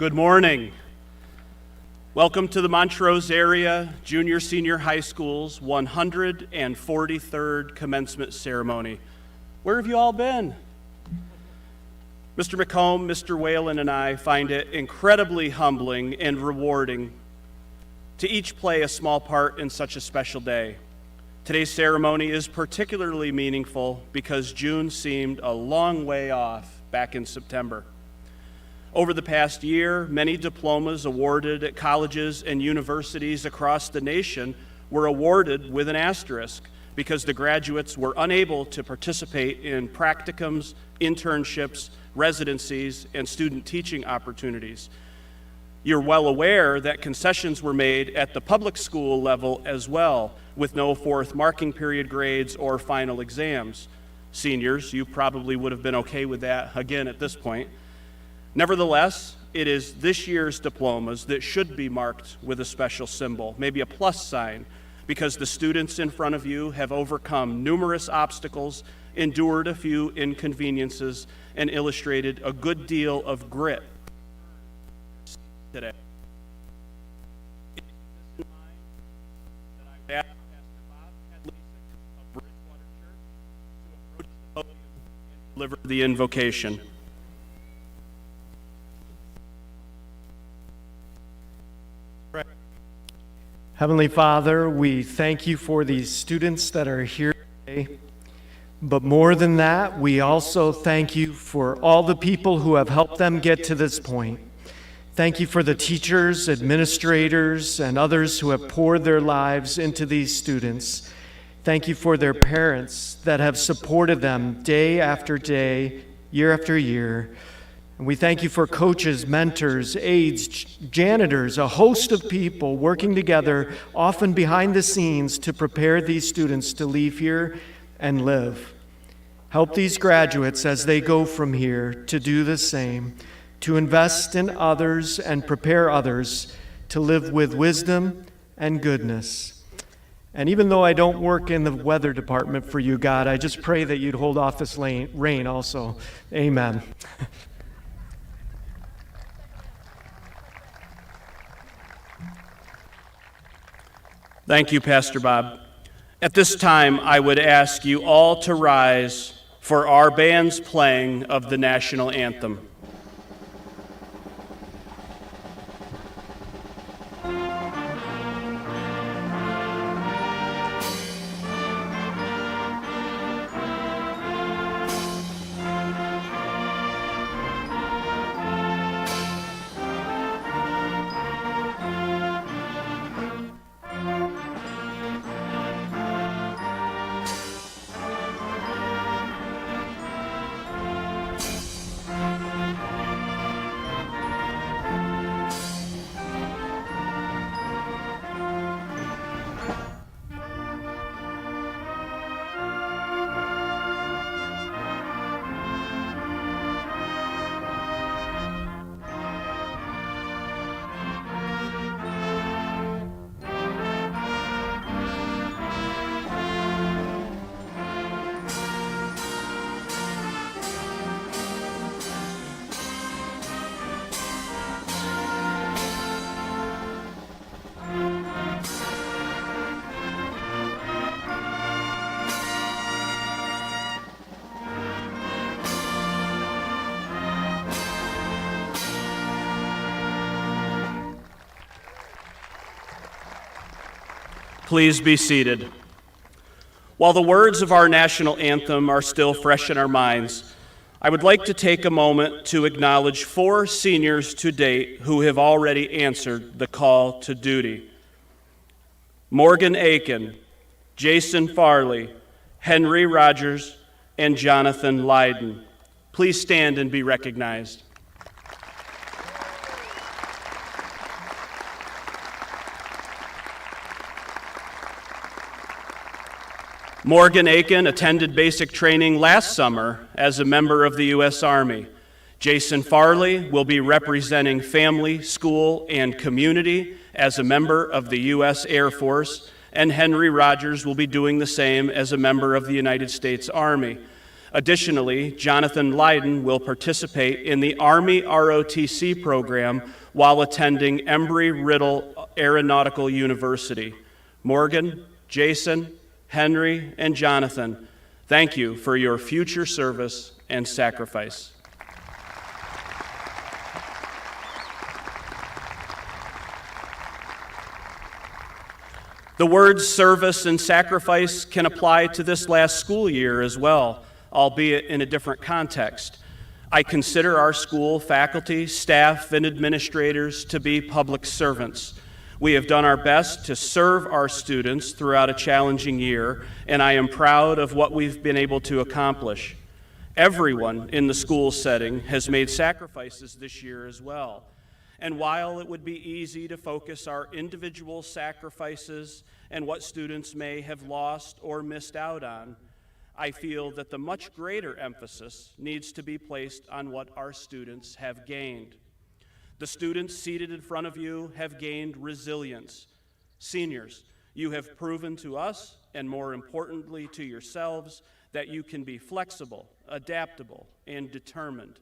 Good morning. Welcome to the Montrose area Junior Senior High School's 143rd commencement ceremony. Where have you all been? Mr. McComb, Mr. Whalen, and I find it incredibly humbling and rewarding to each play a small part in such a special day. Today's ceremony is particularly meaningful because June seemed a long way off back in September. Over the past year, many diplomas awarded at colleges and universities across the nation were awarded with an asterisk because the graduates were unable to participate in practicums, internships, residencies, and student teaching opportunities. You're well aware that concessions were made at the public school level as well, with no fourth marking period grades or final exams. Seniors, you probably would have been okay with that again at this point. Nevertheless, it is this year's diplomas that should be marked with a special symbol, maybe a plus sign, because the students in front of you have overcome numerous obstacles, endured a few inconveniences, and illustrated a good deal of grit today. It is in mind that I would ask Pastor Bob Hedlesik of Bridgewater Church to approach the podium and deliver the invocation. Heavenly Father, we thank you for these students that are here today. But more than that, we also thank you for all the people who have helped them get to this point. Thank you for the teachers, administrators, and others who have poured their lives into these students. Thank you for their parents that have supported them day after day, year after year. And we thank you for coaches, mentors, aides, janitors, a host of people working together, often behind the scenes, to prepare these students to leave here and live. Help these graduates as they go from here to do the same, to invest in others and prepare others to live with wisdom and goodness. And even though I don't work in the weather department for you, God, I just pray that you'd hold off this rain also. Amen. Thank you, Pastor Bob. At this time, I would ask you all to rise for our band's playing of the national anthem. Please be seated. While the words of our national anthem are still fresh in our minds, I would like to take a moment to acknowledge 4 seniors to date who have already answered the call to duty. Morgan Aiken, Jason Farley, Henry Rogers, and Jonathan Lydon. Please stand and be recognized. Morgan Aiken attended basic training last summer as a member of the U.S. Army. Jason Farley will be representing family, school, and community as a member of the U.S. Air Force, and Henry Rogers will be doing the same as a member of the United States Army. Additionally, Jonathan Lydon will participate in the Army ROTC program while attending Embry-Riddle Aeronautical University. Morgan, Jason, Henry, and Jonathan, thank you for your future service and sacrifice. The words service and sacrifice can apply to this last school year as well, albeit in a different context. I consider our school faculty, staff, and administrators to be public servants. We have done our best to serve our students throughout a challenging year, and I am proud of what we've been able to accomplish. Everyone in the school setting has made sacrifices this year as well. And while it would be easy to focus our individual sacrifices and what students may have lost or missed out on, I feel that the much greater emphasis needs to be placed on what our students have gained. The students seated in front of you have gained resilience. Seniors, you have proven to us, and more importantly to yourselves, that you can be flexible, adaptable, and determined.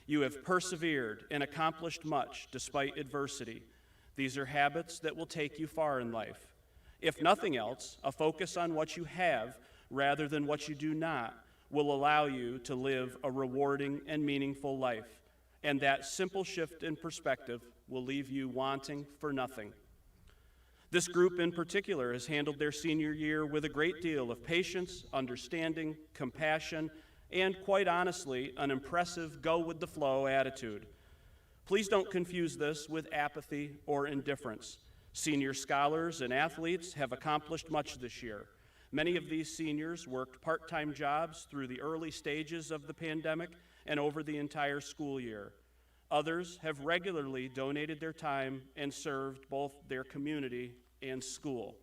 You have persevered and accomplished much despite adversity. These are habits that will take you far in life. If nothing else, a focus on what you have rather than what you do not will allow you to live a rewarding and meaningful life. And that simple shift in perspective will leave you wanting for nothing. This group in particular has handled their senior year with a great deal of patience, understanding, compassion, and quite honestly, an impressive go-with-the-flow attitude. Please don't confuse this with apathy or indifference. Senior scholars and athletes have accomplished much this year. Many of these seniors worked part-time jobs through the early stages of the pandemic and over the entire school year. Others have regularly donated their time and served both their community and school.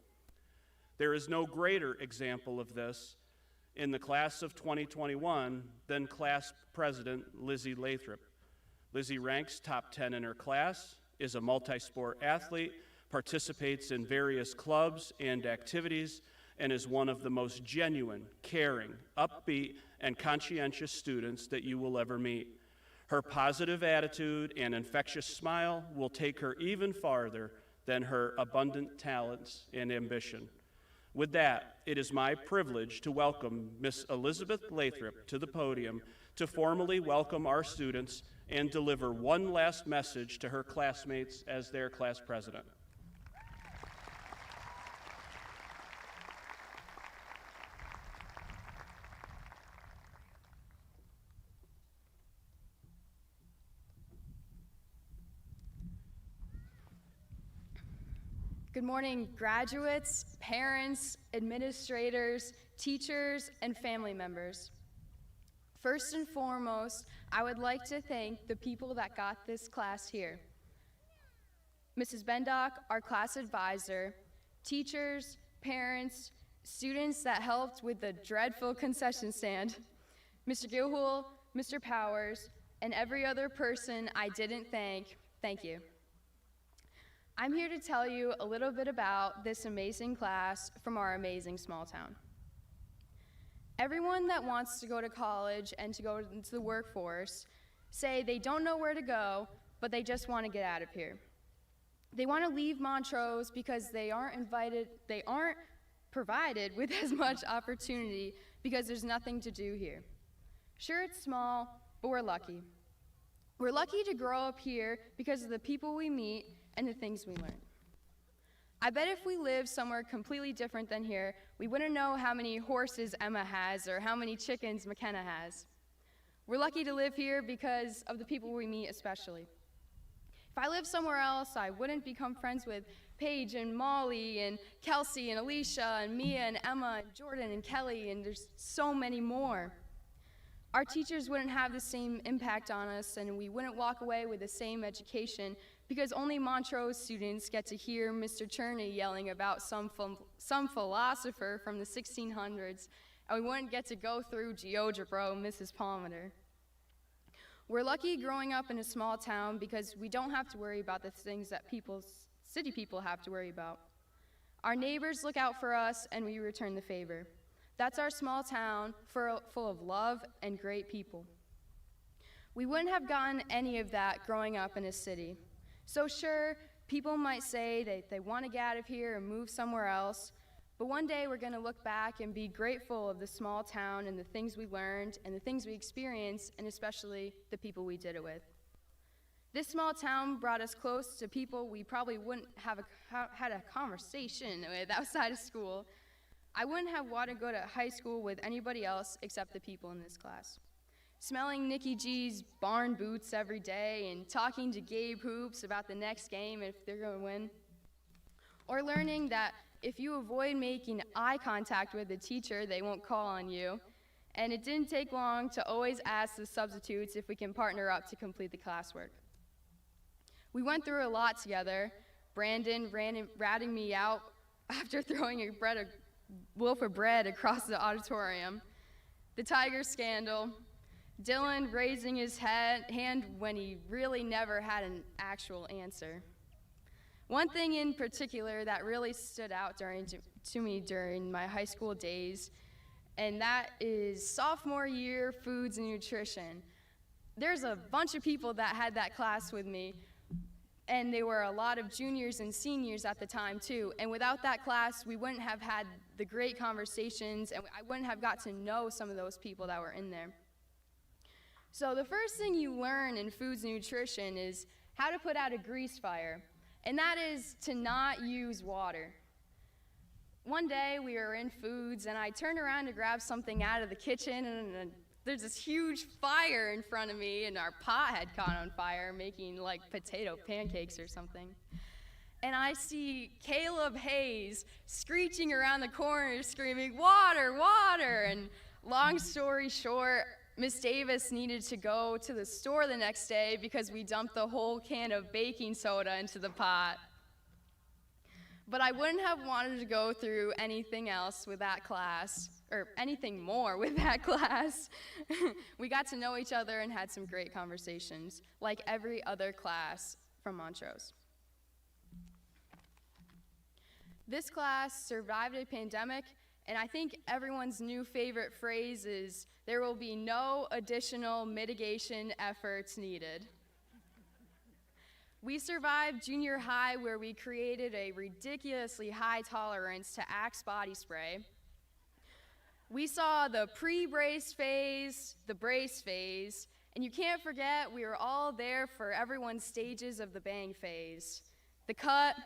There is no greater example of this in the class of 2021 than class president Lizzie Lathrop. Lizzie ranks top 10 in her class, is a multi-sport athlete, participates in various clubs and activities, and is one of the most genuine, caring, upbeat, and conscientious students that you will ever meet. Her positive attitude and infectious smile will take her even farther than her abundant talents and ambition. With that, it is my privilege to welcome Miss Elizabeth Lathrop to the podium to formally welcome our students and deliver one last message to her classmates as their class president. Good morning, graduates, parents, administrators, teachers, and family members. First and foremost, I would like to thank the people that got this class here. Mrs. Bendock, our class advisor, teachers, parents, students that helped with the dreadful concession stand, Mr. Gilhul, Mr. Powers, and every other person I didn't thank you. I'm here to tell you a little bit about this amazing class from our amazing small town. Everyone that wants to go to college and to go into the workforce say they don't know where to go, but they just want to get out of here. They want to leave Montrose because they aren't provided with as much opportunity because there's nothing to do here. Sure, it's small, but we're lucky. We're lucky to grow up here because of the people we meet and the things we learn. I bet if we lived somewhere completely different than here, we wouldn't know how many horses Emma has or how many chickens McKenna has. We're lucky to live here because of the people we meet especially. If I lived somewhere else, I wouldn't become friends with Paige and Molly and Kelsey and Alicia and Mia and Emma and Jordan and Kelly, and there's so many more. Our teachers wouldn't have the same impact on us, and we wouldn't walk away with the same education because only Montrose students get to hear Mr. Cherney yelling about some philosopher from the 1600s, and we wouldn't get to go through GeoGebra and Mrs. Palmer. We're lucky growing up in a small town because we don't have to worry about the things that city people have to worry about. Our neighbors look out for us, and we return the favor. That's our small town full of love and great people. We wouldn't have gotten any of that growing up in a city. So sure, people might say they want to get out of here and move somewhere else, but one day we're going to look back and be grateful of the small town and the things we learned and the things we experienced, and especially the people we did it with. This small town brought us close to people we probably wouldn't have had a conversation with outside of school. I wouldn't have wanted to go to high school with anybody else except the people in this class. Smelling Nikki G's barn boots every day and talking to Gabe Hoops about the next game if they're going to win. Or learning that if you avoid making eye contact with the teacher, they won't call on you. And it didn't take long to always ask the substitutes if we can partner up to complete the classwork. We went through a lot together. Brandon ratting me out after throwing a loaf of bread across the auditorium. The Tiger scandal. Dylan raising his hand when he really never had an actual answer. One thing in particular that really stood out to me during my high school days, and that is sophomore year foods and nutrition. There's a bunch of people that had that class with me, and they were a lot of juniors and seniors at the time too, and without that class we wouldn't have had the great conversations, and I wouldn't have got to know some of those people that were in there. So the first thing you learn in foods and nutrition is how to put out a grease fire, and that is to not use water. One day we were in foods and I turned around to grab something out of the kitchen, and there's this huge fire in front of me, and our pot had caught on fire making like potato pancakes or something. And I see Caleb Hayes screeching around the corner screaming, "Water, water!" And long story short, Miss Davis needed to go to the store the next day because we dumped the whole can of baking soda into the pot. But I wouldn't have wanted to go through anything else with that class, or anything more with that class. We got to know each other and had some great conversations, like every other class from Montrose. This class survived a pandemic, and I think everyone's new favorite phrase is, "There will be no additional mitigation efforts needed." We survived junior high, where we created a ridiculously high tolerance to Axe body spray. We saw the pre-brace phase, the brace phase, and you can't forget we were all there for everyone's stages of the bang phase. The cut,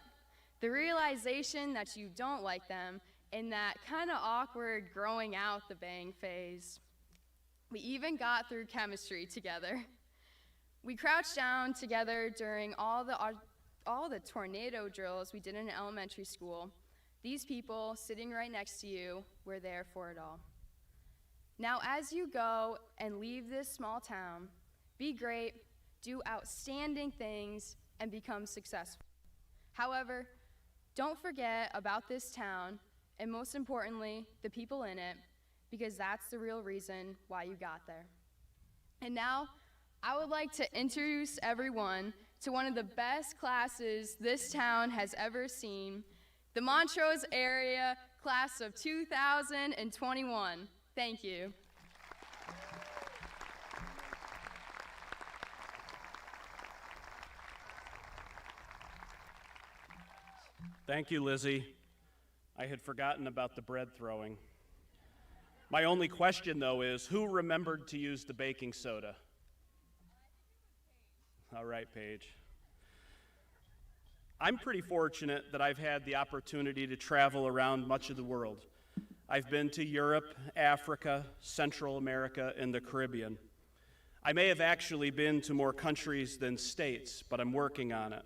the realization that you don't like them, and that kind of awkward growing out the bang phase. We even got through chemistry together. We crouched down together during all the tornado drills we did in elementary school. These people sitting right next to you were there for it all. Now, as you go and leave this small town, be great, do outstanding things, and become successful. However, don't forget about this town, and most importantly, the people in it, because that's the real reason why you got there. And now, I would like to introduce everyone to one of the best classes this town has ever seen, the Montrose area class of 2021. Thank you. Thank you, Lizzie. I had forgotten about the bread throwing. My only question, though, is who remembered to use the baking soda? All right, Paige. I'm pretty fortunate that I've had the opportunity to travel around much of the world. I've been to Europe, Africa, Central America, and the Caribbean. I may have actually been to more countries than states, but I'm working on it.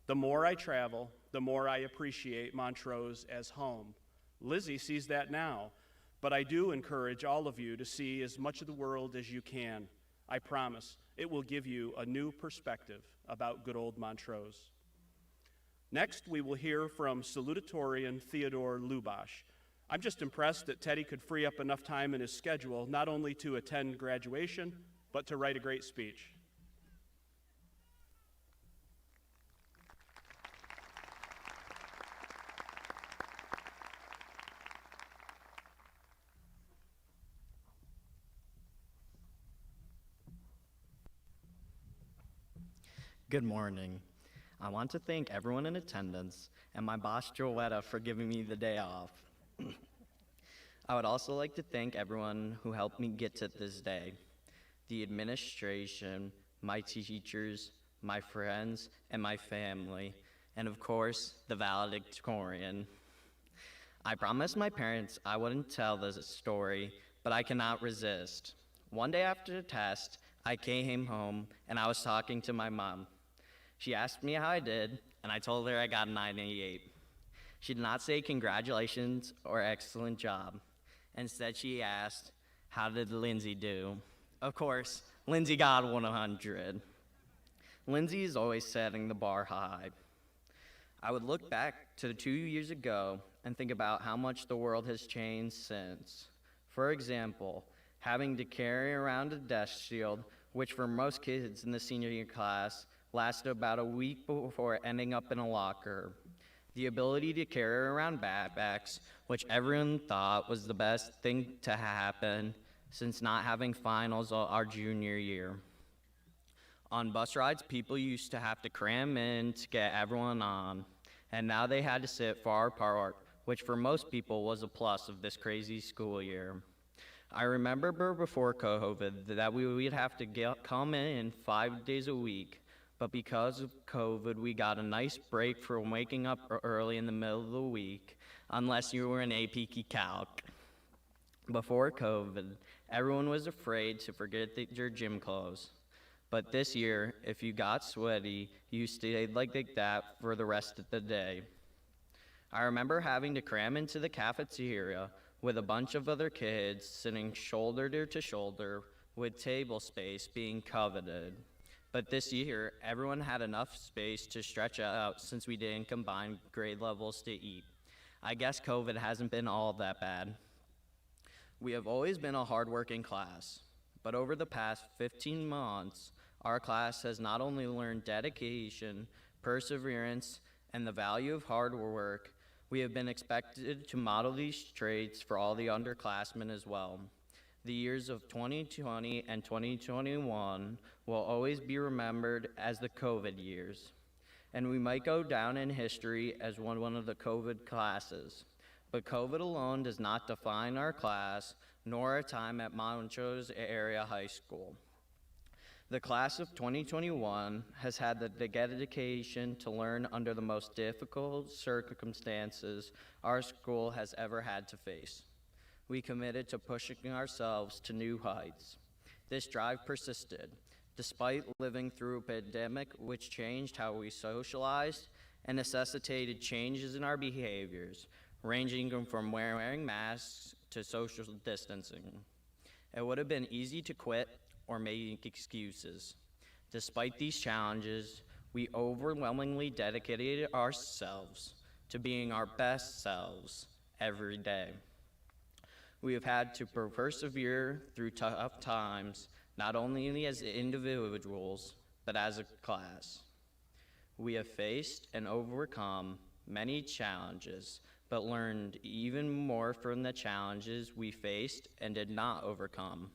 The more I travel, the more I appreciate Montrose as home. Lizzie sees that now, but I do encourage all of you to see as much of the world as you can. I promise it will give you a new perspective about good old Montrose. Next, we will hear from Salutatorian Theodore Lubash. I'm just impressed that Teddy could free up enough time in his schedule not only to attend graduation, but to write a great speech. Good morning. I want to thank everyone in attendance and my boss Joetta for giving me the day off. I would also like to thank everyone who helped me get to this day. The administration, my teachers, my friends, and my family, and of course, the valedictorian. I promised my parents I wouldn't tell this story, but I cannot resist. One day after the test, I came home and I was talking to my mom. She asked me how I did, and I told her I got a 988. She did not say congratulations or excellent job. Instead, she asked, how did Lindsey do? Of course, Lindsey got 100. Lindsey is always setting the bar high. I would look back to 2 years ago and think about how much the world has changed since. For example, having to carry around a desk shield, which for most kids in the senior year class lasted about a week before ending up in a locker. The ability to carry around backpacks, which everyone thought was the best thing to happen since not having finals our junior year. On bus rides, people used to have to cram in to get everyone on, and now they had to sit far apart, which for most people was a plus of this crazy school year. I remember before COVID that we'd have to come in 5 days a week, but because of COVID, we got a nice break from waking up early in the middle of the week, unless you were an AP Calc. Before COVID, everyone was afraid to forget your gym clothes. But this year, if you got sweaty, you stayed like that for the rest of the day. I remember having to cram into the cafeteria with a bunch of other kids sitting shoulder to shoulder with table space being coveted. But this year, everyone had enough space to stretch out since we didn't combine grade levels to eat. I guess COVID hasn't been all that bad. We have always been a hardworking class, but over the past 15 months, our class has not only learned dedication, perseverance, and the value of hard work, we have been expected to model these traits for all the underclassmen as well. The years of 2020 and 2021 will always be remembered as the COVID years, and we might go down in history as one of the COVID classes. But COVID alone does not define our class, nor our time at Montrose Area High School. The class of 2021 has had the dedication to learn under the most difficult circumstances our school has ever had to face. We committed to pushing ourselves to new heights. This drive persisted, despite living through a pandemic which changed how we socialized and necessitated changes in our behaviors, ranging from wearing masks to social distancing. It would have been easy to quit or make excuses. Despite these challenges, we overwhelmingly dedicated ourselves to being our best selves every day. We have had to persevere through tough times, not only as individuals, but as a class. We have faced and overcome many challenges, but learned even more from the challenges we faced and did not overcome.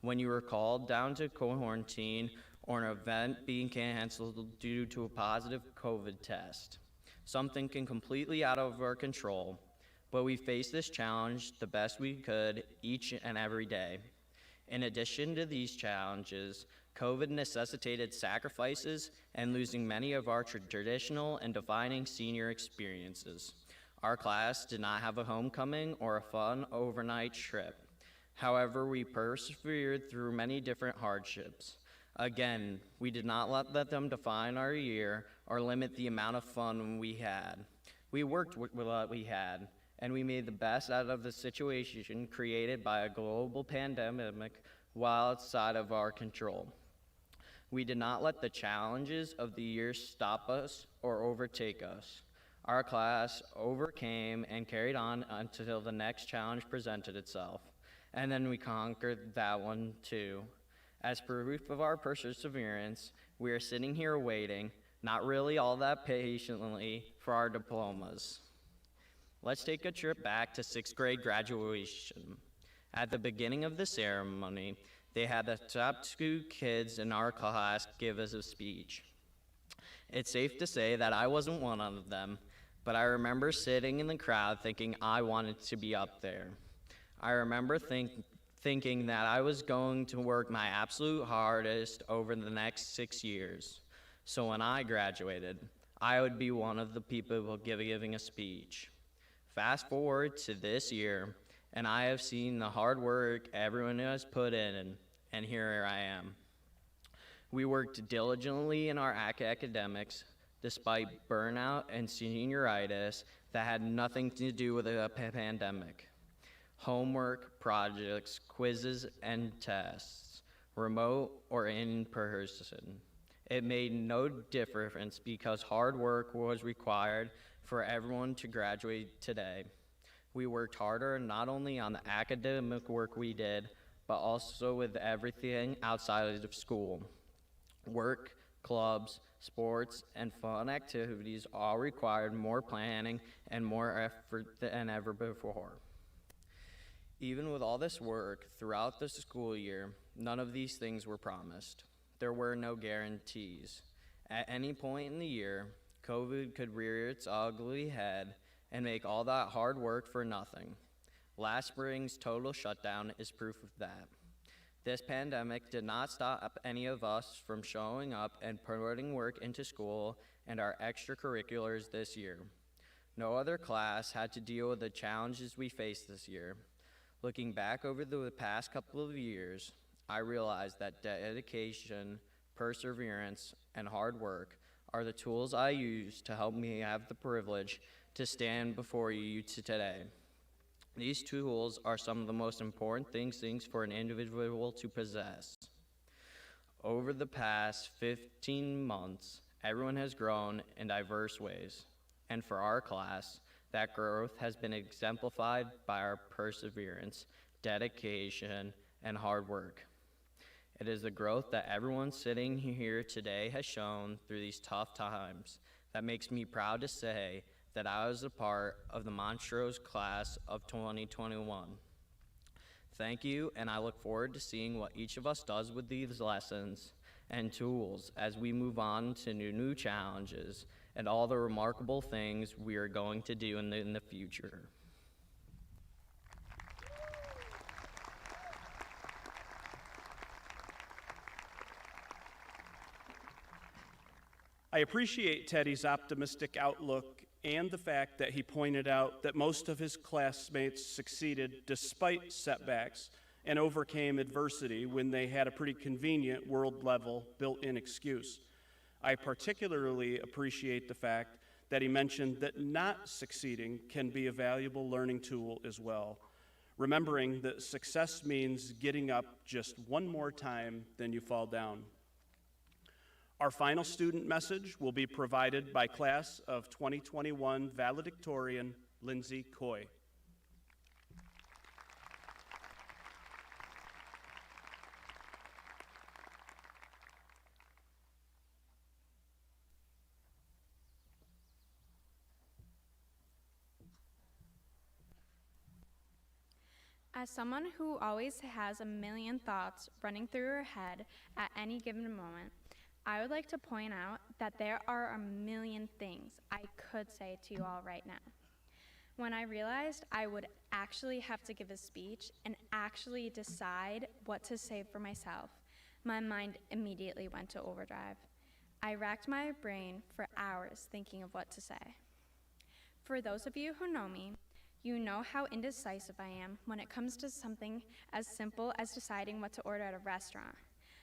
When you were called down to quarantine or an event being canceled due to a positive COVID test, something completely out of our control, but we faced this challenge the best we could each and every day. In addition to these challenges, COVID necessitated sacrifices and losing many of our traditional and defining senior experiences. Our class did not have a homecoming or a fun overnight trip. However, we persevered through many different hardships. Again, we did not let them define our year or limit the amount of fun we had. We worked with what we had, and we made the best out of the situation created by a global pandemic while outside of our control. We did not let the challenges of the year stop us or overtake us. Our class overcame and carried on until the next challenge presented itself. And then we conquered that one too. As proof of our perseverance, we are sitting here waiting, not really all that patiently, for our diplomas. Let's take a trip back to 6th grade graduation. At the beginning of the ceremony, they had the top 2 kids in our class give us a speech. It's safe to say that I wasn't one of them, but I remember sitting in the crowd thinking I wanted to be up there. I remember thinking that I was going to work my absolute hardest over the next 6 years. So when I graduated, I would be one of the people giving a speech. Fast forward to this year, and I have seen the hard work everyone has put in, and here I am. We worked diligently in our academics, despite burnout and senioritis that had nothing to do with a pandemic. Homework, projects, quizzes, and tests, remote or in person. It made no difference because hard work was required for everyone to graduate today. We worked harder not only on the academic work we did, but also with everything outside of school. Work, clubs, sports, and fun activities all required more planning and more effort than ever before. Even with all this work throughout the school year, none of these things were promised. There were no guarantees. At any point in the year, COVID could rear its ugly head and make all that hard work for nothing. Last spring's total shutdown is proof of that. This pandemic did not stop any of us from showing up and putting work into school and our extracurriculars this year. No other class had to deal with the challenges we faced this year. Looking back over the past couple of years, I realized that dedication, perseverance, and hard work are the tools I use to help me have the privilege to stand before you today. These tools are some of the most important things for an individual to possess. Over the past 15 months, everyone has grown in diverse ways, and for our class, that growth has been exemplified by our perseverance, dedication, and hard work. It is the growth that everyone sitting here today has shown through these tough times that makes me proud to say that I was a part of the Montrose class of 2021. Thank you, and I look forward to seeing what each of us does with these lessons and tools as we move on to new challenges and all the remarkable things we are going to do in the future. I appreciate Teddy's optimistic outlook and the fact that he pointed out that most of his classmates succeeded despite setbacks and overcame adversity when they had a pretty convenient world-level built-in excuse. I particularly appreciate the fact that he mentioned that not succeeding can be a valuable learning tool as well, remembering that success means getting up just one more time than you fall down. Our final student message will be provided by class of 2021 Valedictorian Lindsey Coy. As someone who always has a million thoughts running through her head at any given moment, I would like to point out that there are a million things I could say to you all right now. When I realized I would actually have to give a speech and actually decide what to say for myself, my mind immediately went to overdrive. I racked my brain for hours thinking of what to say. For those of you who know me, you know how indecisive I am when it comes to something as simple as deciding what to order at a restaurant.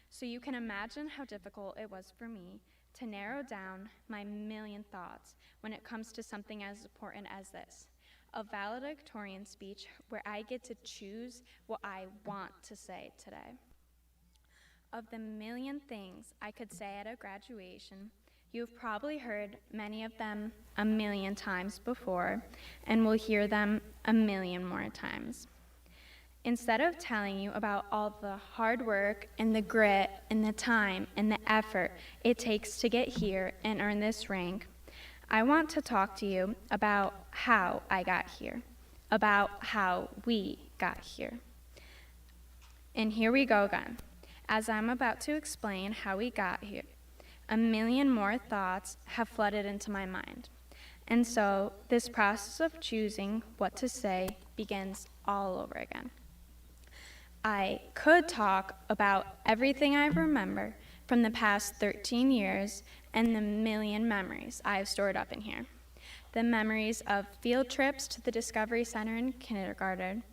So you can imagine how difficult it was for me to narrow down my million thoughts when it comes to something as important as this, a valedictorian speech where I get to choose what I want to say today. Of the million things I could say at a graduation, you've probably heard many of them a million times before and will hear them a million more times. Instead of telling you about all the hard work and the grit and the time and the effort it takes to get here and earn this rank, I want to talk to you about how I got here, about how we got here. And here we go again. As I'm about to explain how we got here, a million more thoughts have flooded into my mind. And so this process of choosing what to say begins all over again. I could talk about everything I remember from the past 13 years and the million memories I have stored up in here. The memories of field trips to the Discovery Center in kindergarten,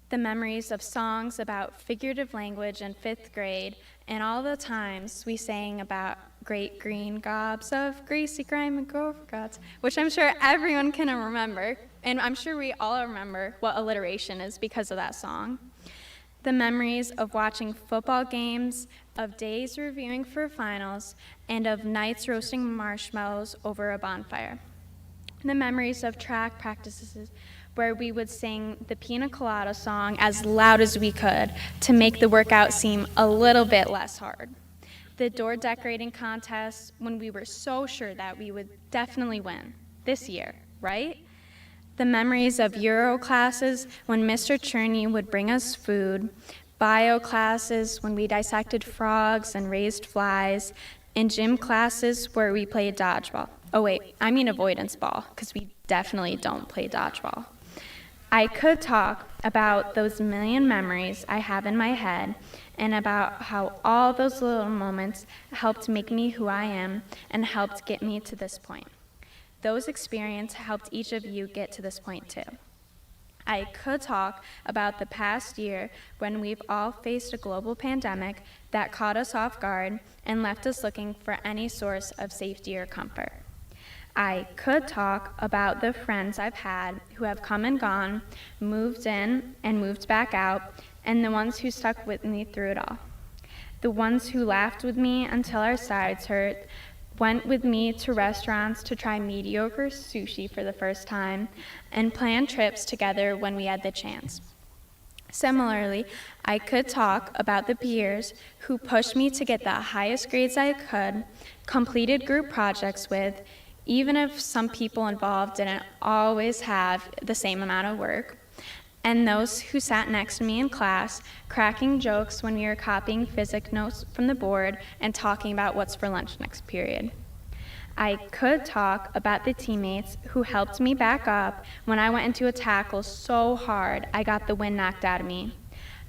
the memories of songs about figurative language in 5th grade, and all the times we sang about great green gobs of greasy grime and gopher gods, which I'm sure everyone can remember, and I'm sure we all remember what alliteration is because of that song. The memories of watching football games, of days reviewing for finals, and of nights roasting marshmallows over a bonfire. The memories of track practices where we would sing the Pina Colada song as loud as we could to make the workout seem a little bit less hard. The door decorating contests when we were so sure that we would definitely win this year, right? The memories of Euro classes when Mr. Cherney would bring us food, bio classes when we dissected frogs and raised flies, and gym classes where we played dodgeball. Oh wait, I mean avoidance ball, because we definitely don't play dodgeball. I could talk about those million memories I have in my head and about how all those little moments helped make me who I am and helped get me to this point. Those experiences helped each of you get to this point too. I could talk about the past year when we've all faced a global pandemic that caught us off guard and left us looking for any source of safety or comfort. I could talk about the friends I've had who have come and gone, moved in and moved back out, and the ones who stuck with me through it all. The ones who laughed with me until our sides hurt, went with me to restaurants to try mediocre sushi for the first time, and planned trips together when we had the chance. Similarly, I could talk about the peers who pushed me to get the highest grades I could, completed group projects with, even if some people involved didn't always have the same amount of work, and those who sat next to me in class, cracking jokes when we were copying physics notes from the board and talking about what's for lunch next period. I could talk about the teammates who helped me back up when I went into a tackle so hard I got the wind knocked out of me.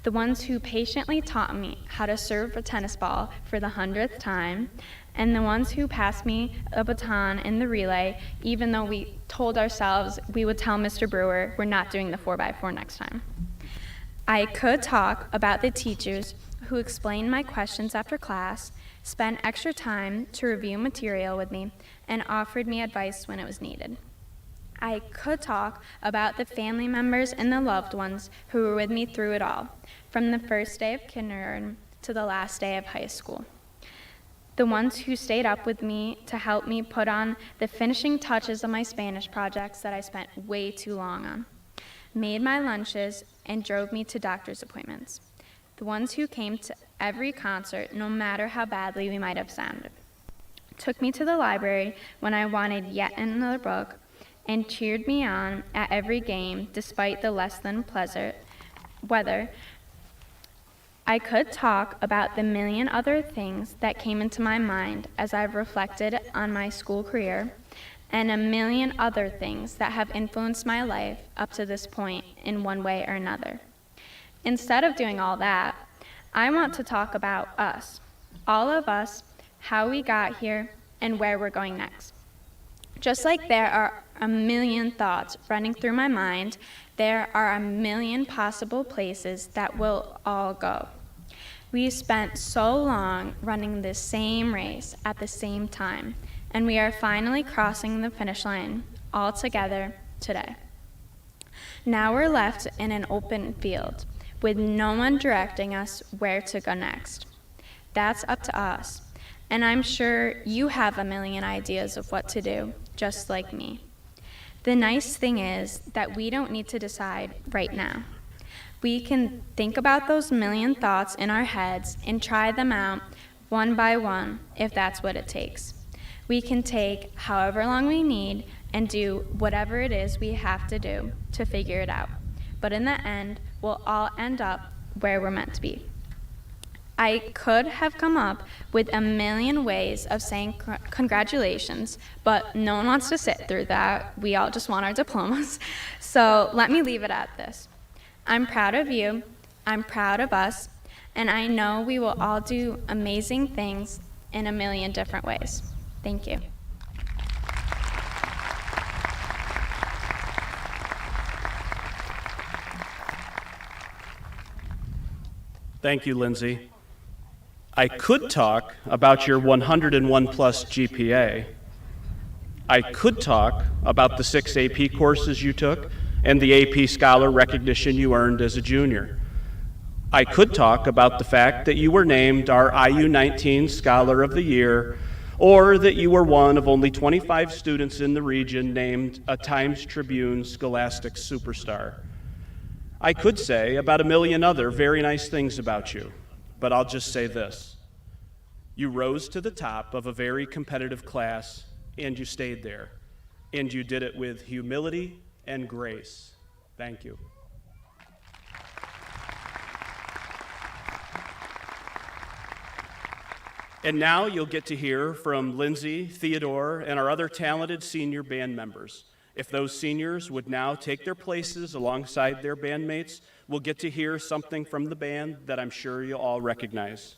The ones who patiently taught me how to serve a tennis ball for the 100th time, and the ones who passed me a baton in the relay, even though we told ourselves we would tell Mr. Brewer we're not doing the 4x4 next time. I could talk about the teachers who explained my questions after class, spent extra time to review material with me, and offered me advice when it was needed. I could talk about the family members and the loved ones who were with me through it all, from the first day of kindergarten to the last day of high school. The ones who stayed up with me to help me put on the finishing touches of my Spanish projects that I spent way too long on, made my lunches, and drove me to doctor's appointments. The ones who came to every concert, no matter how badly we might have sounded, took me to the library when I wanted yet another book, and cheered me on at every game despite the less than pleasant weather. I could talk about the million other things that came into my mind as I've reflected on my school career, and a million other things that have influenced my life up to this point in one way or another. Instead of doing all that, I want to talk about us, all of us, how we got here, and where we're going next. Just like there are a million thoughts running through my mind, there are a million possible places that we'll all go. We spent so long running the same race at the same time, and we are finally crossing the finish line all together today. Now we're left in an open field with no one directing us where to go next. That's up to us, and I'm sure you have a million ideas of what to do, just like me. The nice thing is that we don't need to decide right now. We can think about those million thoughts in our heads and try them out one by one if that's what it takes. We can take however long we need and do whatever it is we have to do to figure it out. But in the end, we'll all end up where we're meant to be. I could have come up with a million ways of saying congratulations, but no one wants to sit through that. We all just want our diplomas. So let me leave it at this. I'm proud of you, I'm proud of us, and I know we will all do amazing things in a million different ways. Thank you. Thank you, Lindsey. I could talk about your 101 plus GPA. I could talk about the 6 AP courses you took and the AP Scholar recognition you earned as a junior. I could talk about the fact that you were named our IU19 Scholar of the Year, or that you were one of only 25 students in the region named a Times Tribune Scholastic Superstar. I could say about a million other very nice things about you, but I'll just say this. You rose to the top of a very competitive class, and you stayed there. And you did it with humility and grace. Thank you. And now you'll get to hear from Lindsey, Theodore, and our other talented senior band members. If those seniors would now take their places alongside their bandmates, we'll get to hear something from the band that I'm sure you'll all recognize.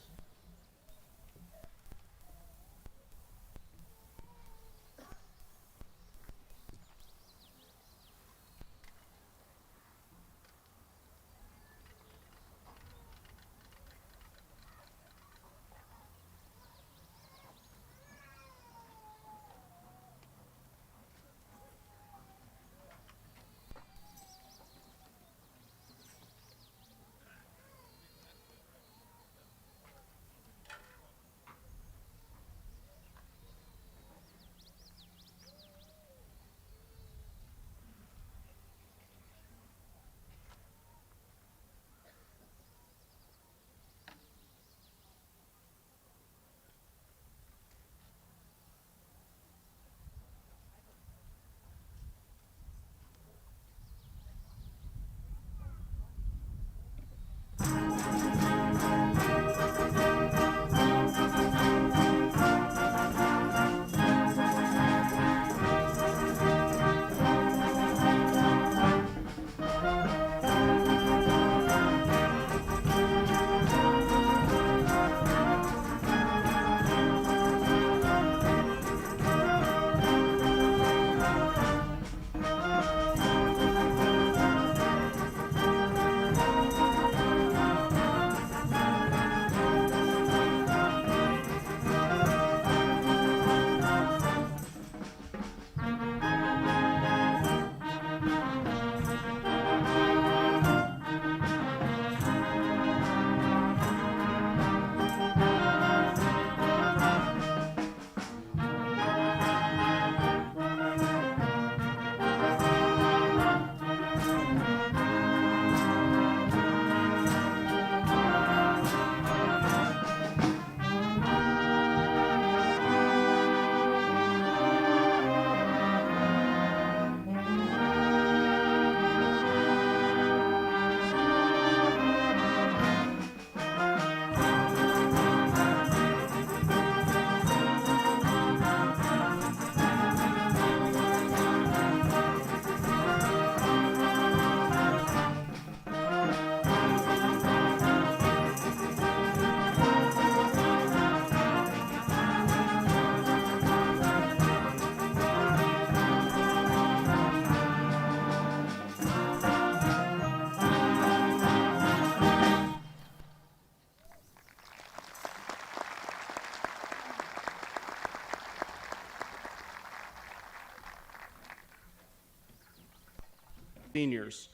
Seniors.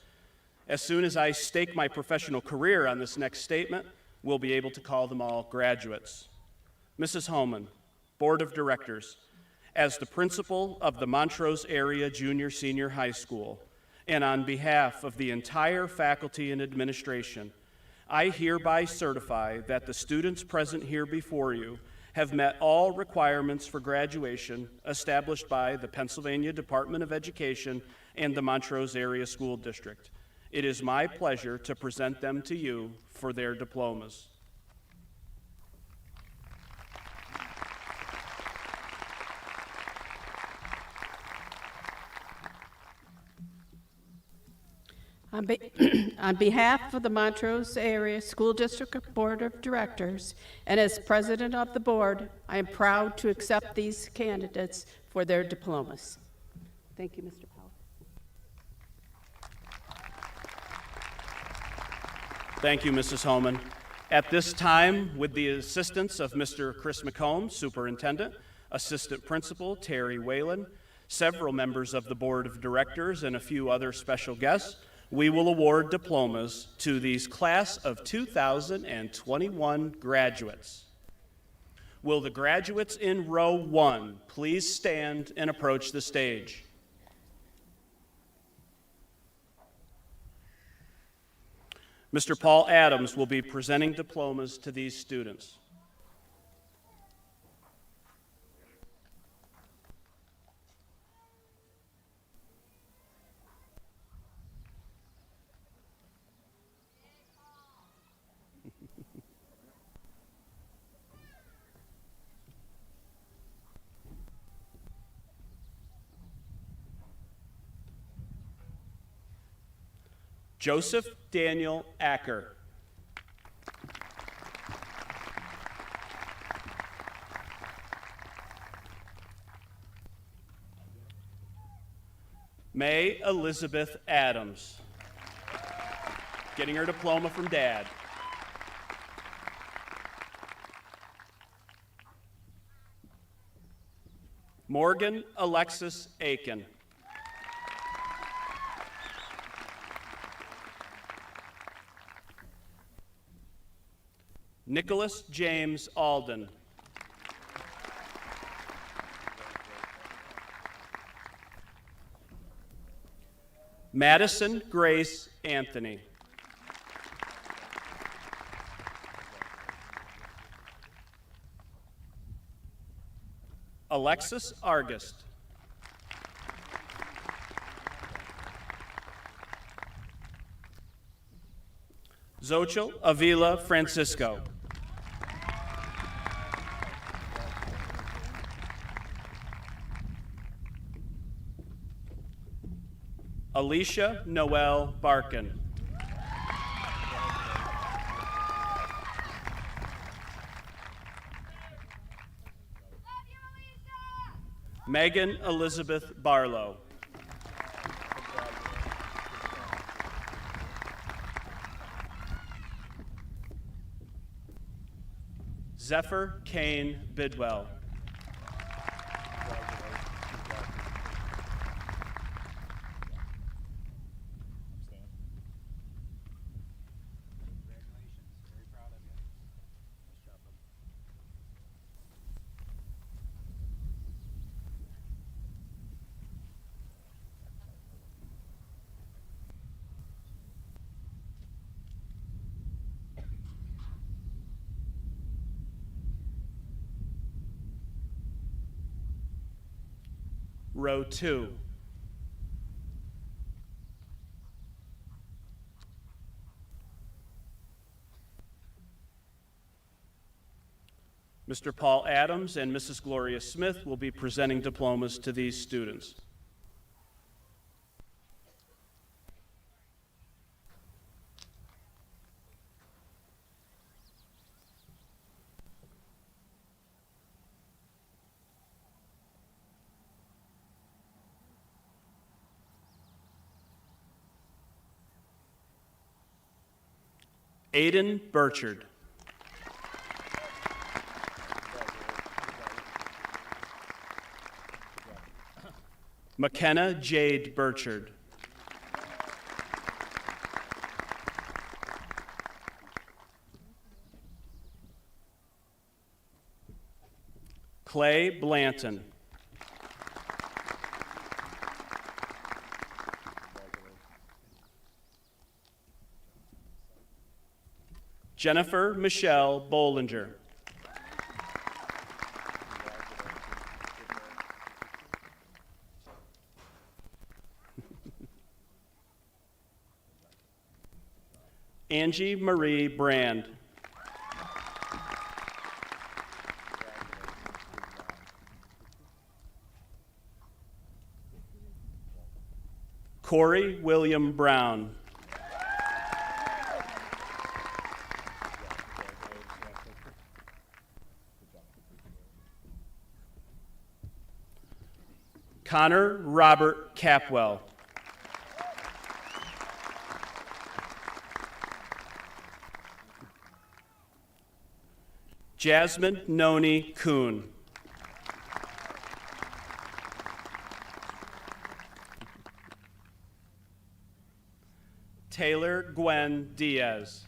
As soon as I stake my professional career on this next statement, we'll be able to call them all graduates. Mrs. Homan, Board of Directors, as the principal of the Montrose Area Junior Senior High School, and on behalf of the entire faculty and administration, I hereby certify that the students present here before you have met all requirements for graduation established by the Pennsylvania Department of Education and the Montrose Area School District. It is my pleasure to present them to you for their diplomas. On behalf of the Montrose Area School District Board of Directors, and as president of the board, I am proud to accept these candidates for their diplomas. Thank you, Mr. Powell. Thank you, Mrs. Homan. At this time, with the assistance of Mr. Chris McComb, Superintendent, Assistant Principal Terry Whalen, several members of the Board of Directors, and a few other special guests, we will award diplomas to these Class of 2021 graduates. Will the graduates in row 1 please stand and approach the stage? Mr. Paul Adams will be presenting diplomas to these students. Joseph Daniel Acker. May Elizabeth Adams. Getting her diploma from Dad. Morgan Alexis Aiken. Nicholas James Alden. Madison Grace Anthony. Alexis Argist. Xochitl Avila Francisco. Alicia Noel Barkin. Megan Elizabeth Barlow. Zephyr Kane Bidwell. Row 2. Mr. Paul Adams and Mrs. Gloria Smith will be presenting diplomas to these students. Aiden Burchard. McKenna Jade Burchard. Clay Blanton. Jennifer Michelle Bollinger. Angie Marie Brand. Corey William Brown. Connor Robert Capwell. Jasmine Noni Kuhn. Taylor Gwen Diaz.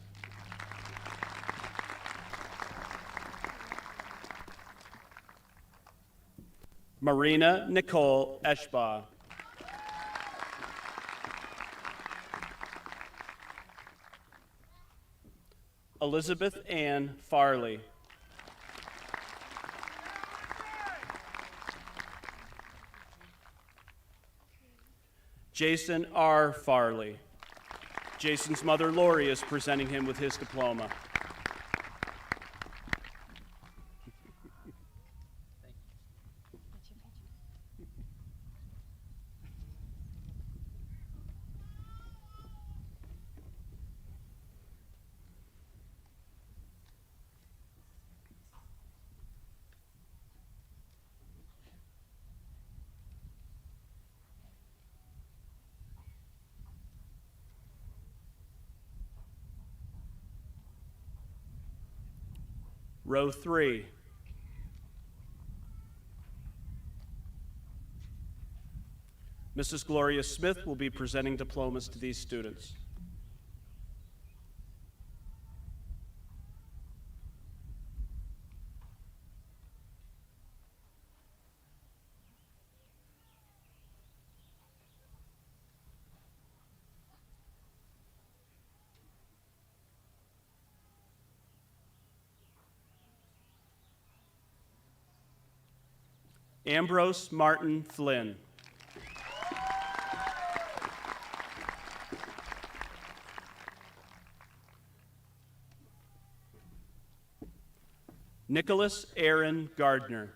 Marina Nicole Eschbaugh. Elizabeth Ann Farley. Jason R. Farley. Jason's mother, Lori, is presenting him with his diploma. Row 3. Mrs. Gloria Smith will be presenting diplomas to these students. Ambrose Martin Flynn. Nicholas Aaron Gardner.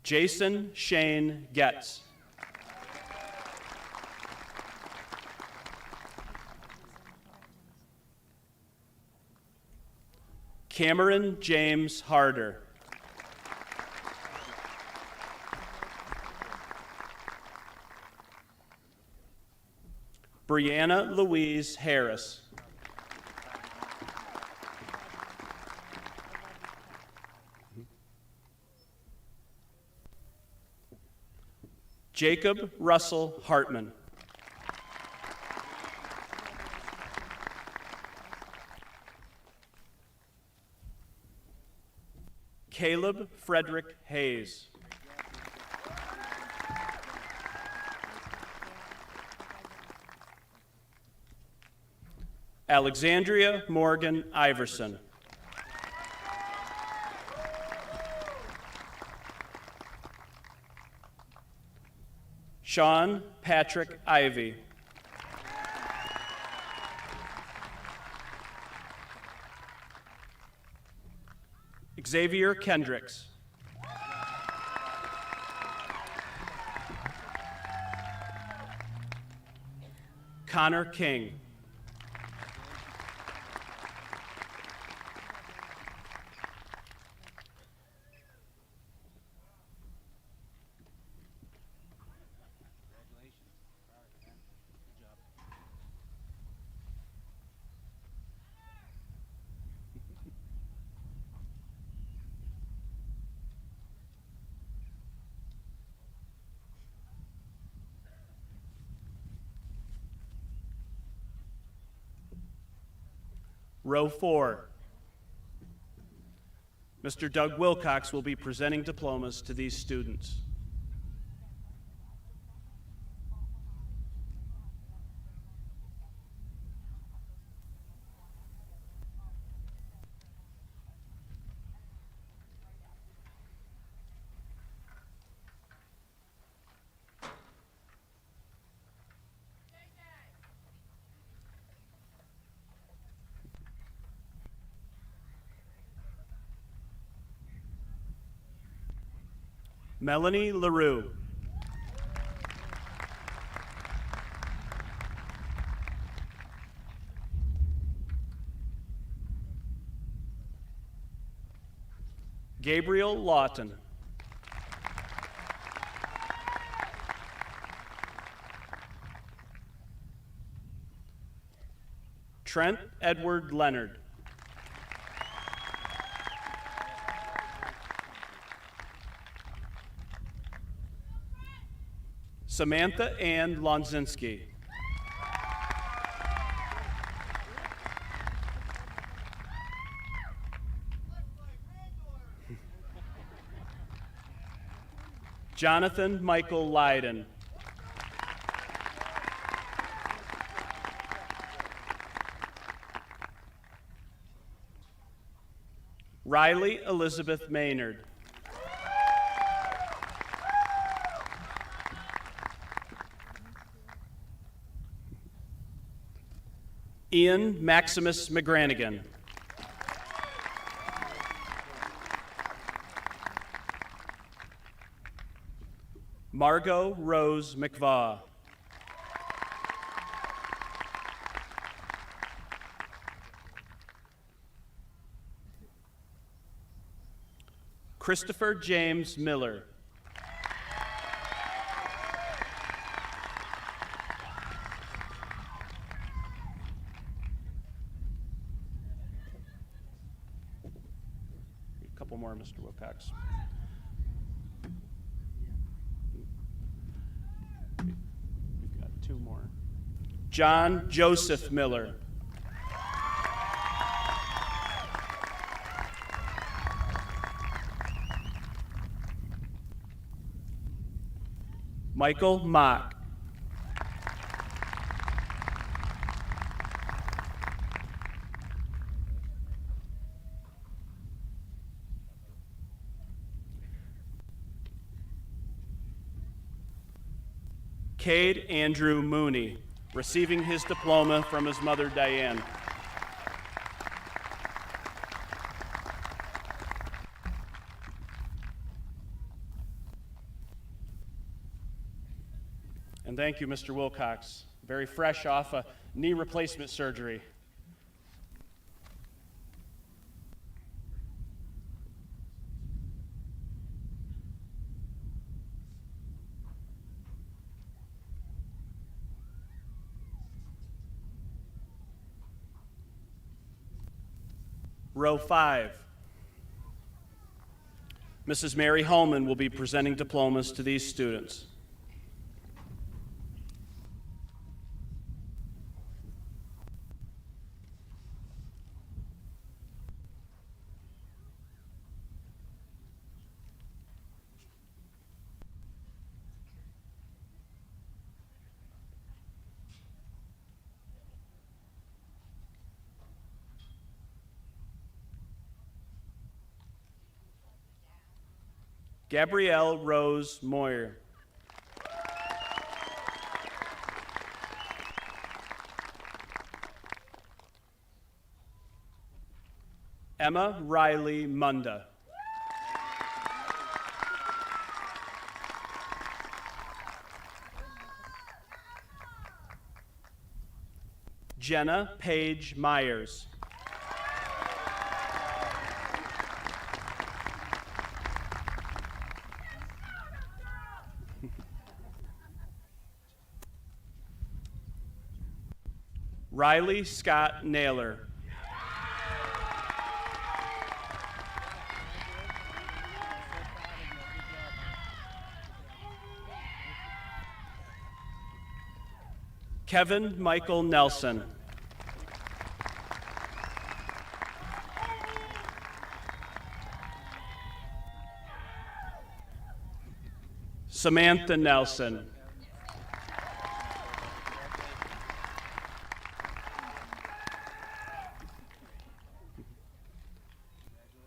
Jason Shane Getz. Cameron James Harder. Brianna Louise Harris. Jacob Russell Hartman. Caleb Frederick Hayes. Alexandria Morgan Iverson. Sean Patrick Ivy. Xavier Kendricks. Connor King. Row 4. Mr. Doug Wilcox will be presenting diplomas to these students. Melanie LaRue. Gabriel Lawton. Trent Edward Leonard. Samantha Ann Lonzinski. Jonathan Michael Lyden. Riley Elizabeth Maynard. Ian Maximus McGranigan. Margot Rose McVaugh. Christopher James Miller. A couple more, Mr. Wilcox. We've got two more. John Joseph Miller. Michael Mock. Cade Andrew Mooney, receiving his diploma from his mother, Diane. And thank you, Mr. Wilcox. Very fresh off a knee replacement surgery. Row 5. Mrs. Mary Homan will be presenting diplomas to these students. Gabrielle Rose Moyer. Emma Riley Munda. Jenna Page Myers. Riley Scott Naylor. Kevin Michael Nelson. Samantha Nelson.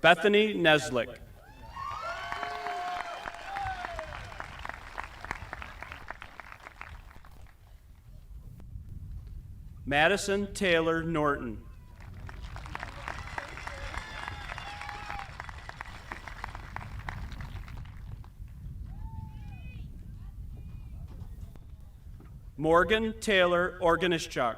Bethany Neslick. Madison Taylor Norton. Morgan Taylor Organischuk.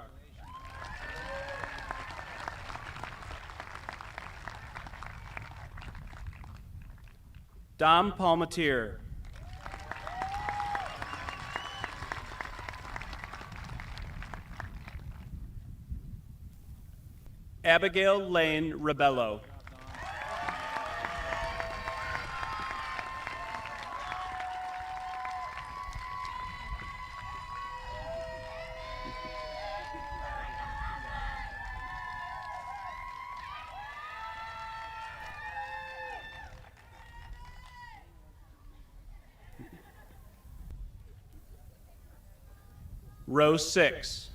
Dom Palmatier. Abigail Lane Rebello. Row 6.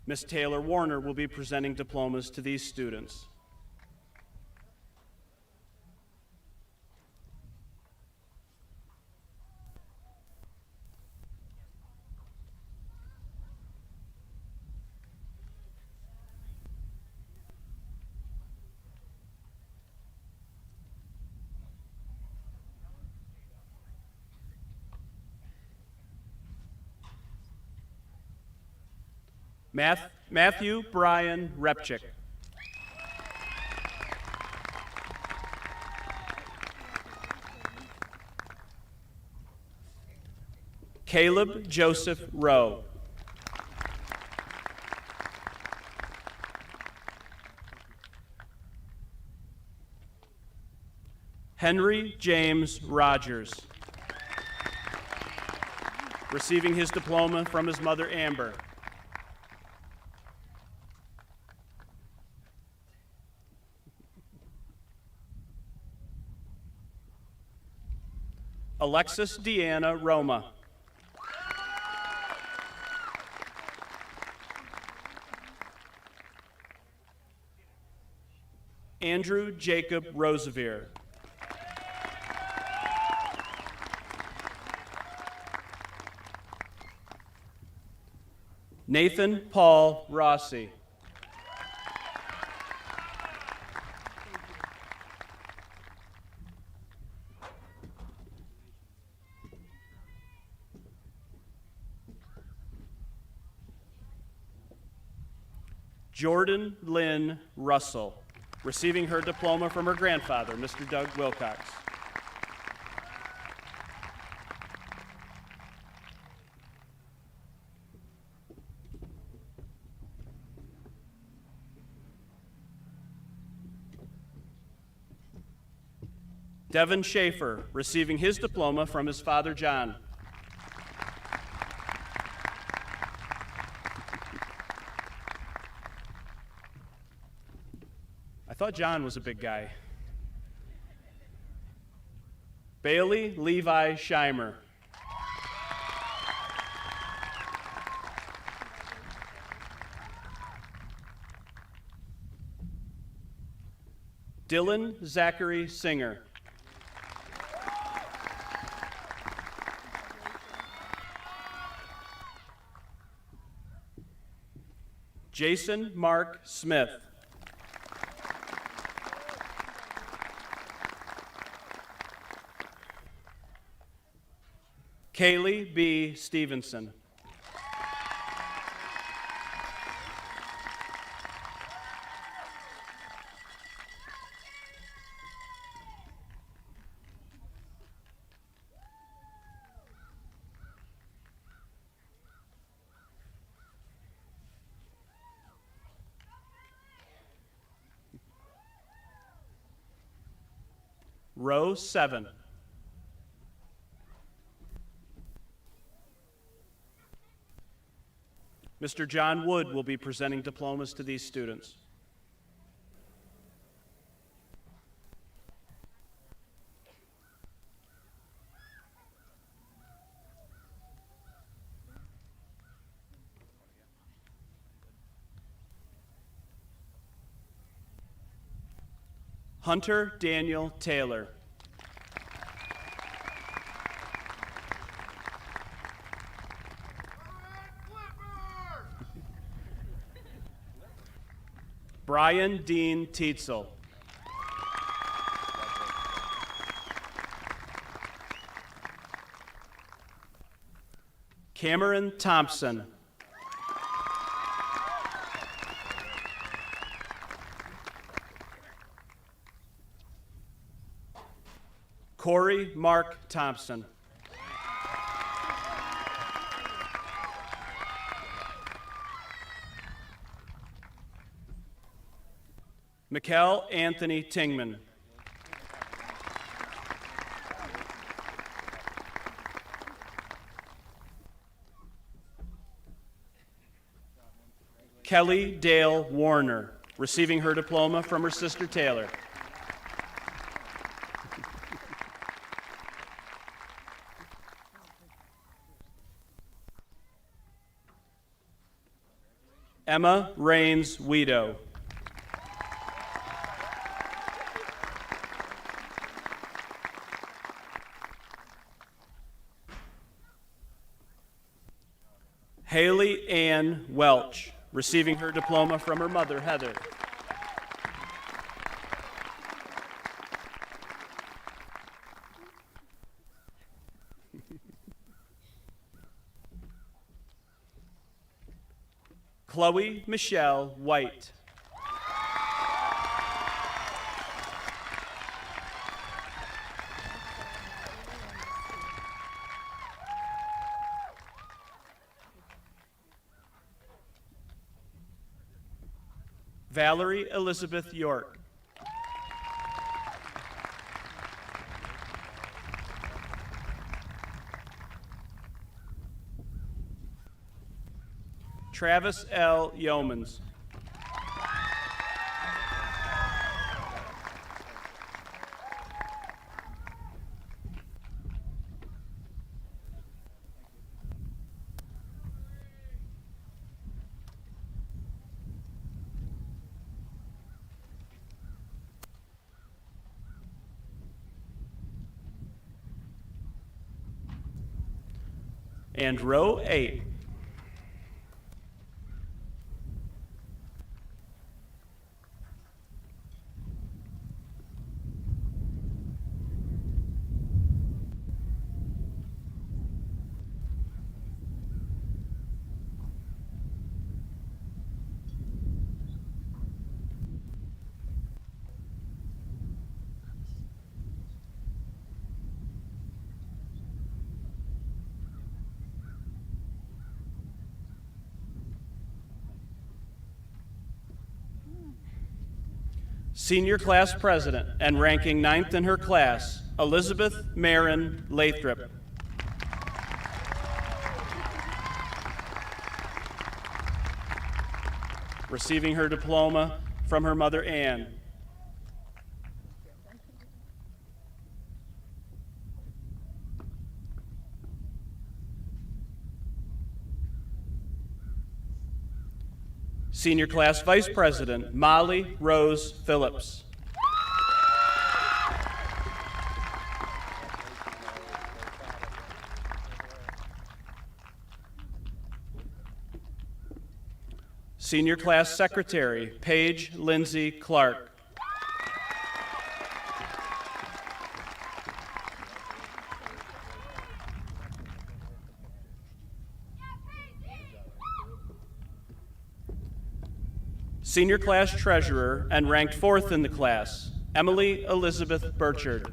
Miss Taylor Warner will be presenting diplomas to these students. Matthew Brian Repchick. Caleb Joseph Rowe. Henry James Rogers. Receiving his diploma from his mother, Amber. Alexis Deanna Roma. Andrew Jacob Rosevier. Nathan Paul Rossi. Jordan Lynn Russell, receiving her diploma from her grandfather, Mr. Doug Wilcox. Devin Schaefer, receiving his diploma from his father, John. I thought John was a big guy. Bailey Levi Scheimer. Dylan Zachary Singer. Jason Mark Smith. Kaylee B. Stevenson. Row 7. Mr. John Wood will be presenting diplomas to these students. Hunter Daniel Taylor. Brian Dean Tietzel. Cameron Thompson. Corey Mark Thompson. Mikkel Anthony Tingman. Kelly Dale Warner, receiving her diploma from her sister Taylor. Emma Rains Weedo. Haley Ann Welch, receiving her diploma from her mother, Heather. Chloe Michelle White. Valerie Elizabeth York. Travis L. Yeomans. And row 8. Senior Class President and ranking 9th in her class, Elizabeth Marin Lathrop. Receiving her diploma from her mother, Ann. Senior Class Vice President, Molly Rose Phillips. Senior Class Secretary, Paige Lindsey Clark. Senior Class Treasurer and ranked 4th in the class, Emily Elizabeth Burchard.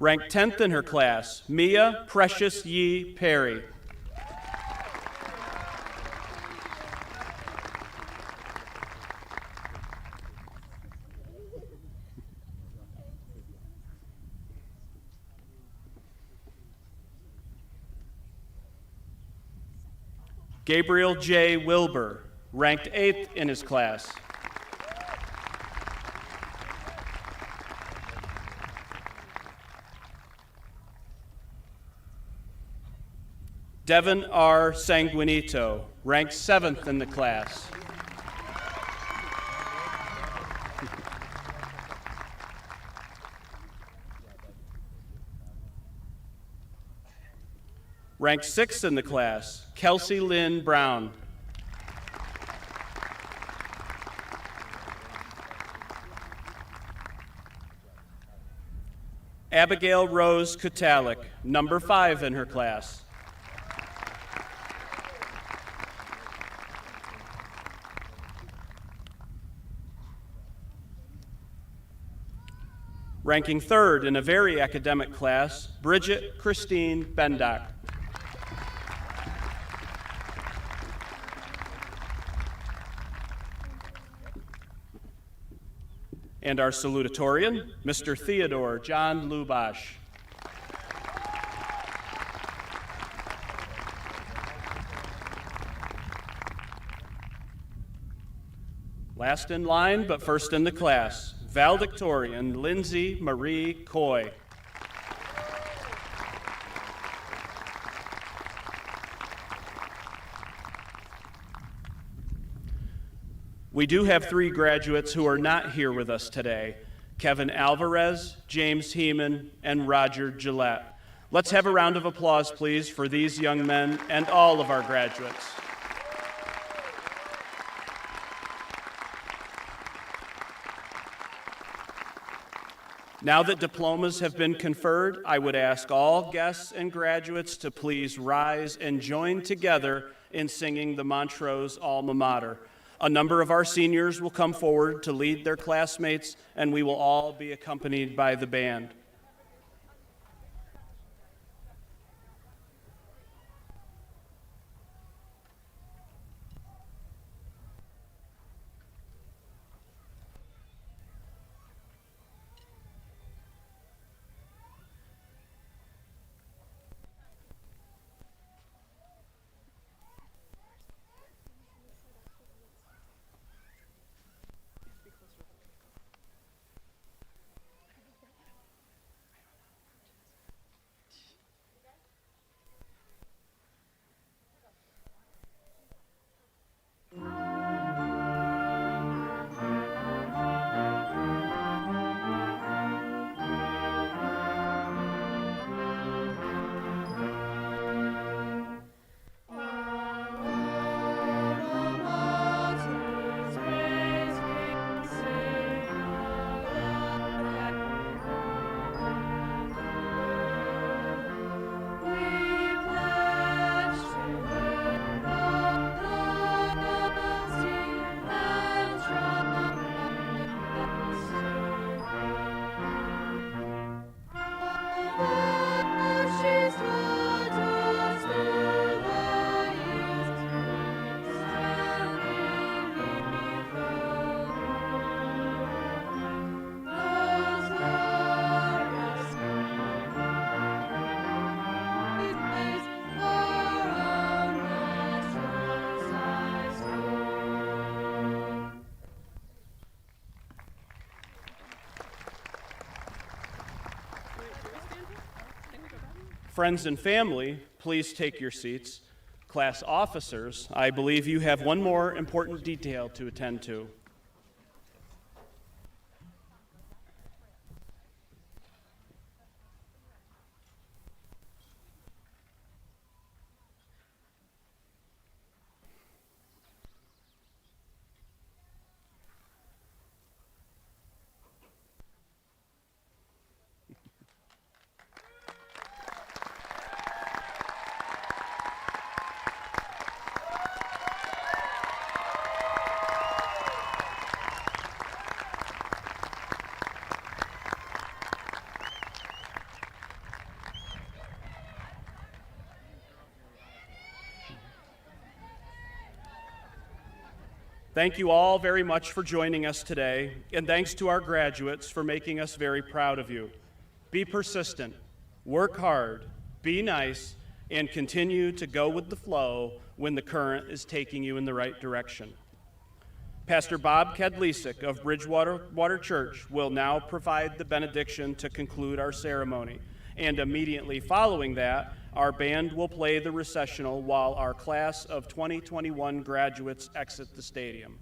Ranked 10th in her class, Mia Precious Yee Perry. Gabriel J. Wilbur, ranked 8th in his class. Devin R. Sanguinito, ranked 7th in the class. Ranked 6th in the class, Kelsey Lynn Brown. Abigail Rose Kotalik, number 5 in her class. Ranking third in a very academic class, Bridget Christine Bendock. And our salutatorian, Mr. Theodore John Lubash. Last in line, but first in the class, Valedictorian Lindsey Marie Coy. We do have 3 graduates who are not here with us today: Kevin Alvarez, James Heeman, and Roger Gillette. Let's have a round of applause, please, for these young men and all of our graduates. Now that diplomas have been conferred, I would ask all guests and graduates to please rise and join together in singing the Montrose alma mater. A number of our seniors will come forward to lead their classmates, and we will all be accompanied by the band. Friends and family, please take your seats. Class officers, I believe you have one more important detail to attend to. Thank you all very much for joining us today, and thanks to our graduates for making us very proud of you. Be persistent, work hard, be nice, and continue to go with the flow when the current is taking you in the right direction. Pastor Bob Kedlisik of Bridgewater Church will now provide the benediction to conclude our ceremony, and immediately following that, our band will play the recessional while our class of 2021 graduates exit the stadium.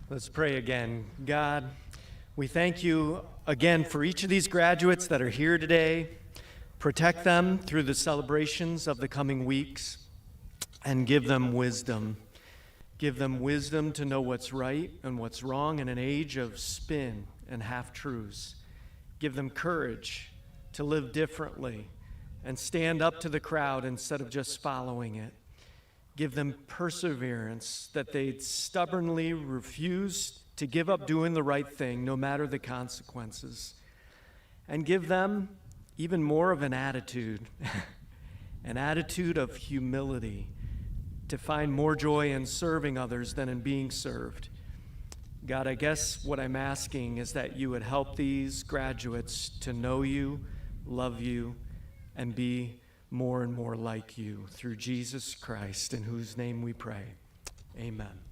Let's pray again. God, we thank you again for each of these graduates that are here today. Protect them through the celebrations of the coming weeks and give them wisdom. Give them wisdom to know what's right and what's wrong in an age of spin and half-truths. Give them courage to live differently and stand up to the crowd instead of just following it. Give them perseverance that they'd stubbornly refuse to give up doing the right thing no matter the consequences, and give them even more of an attitude, an attitude of humility, to find more joy in serving others than in being served. God, I guess what I'm asking is that you would help these graduates to know you, love you, and be more and more like you through Jesus Christ, in whose name we pray. Amen.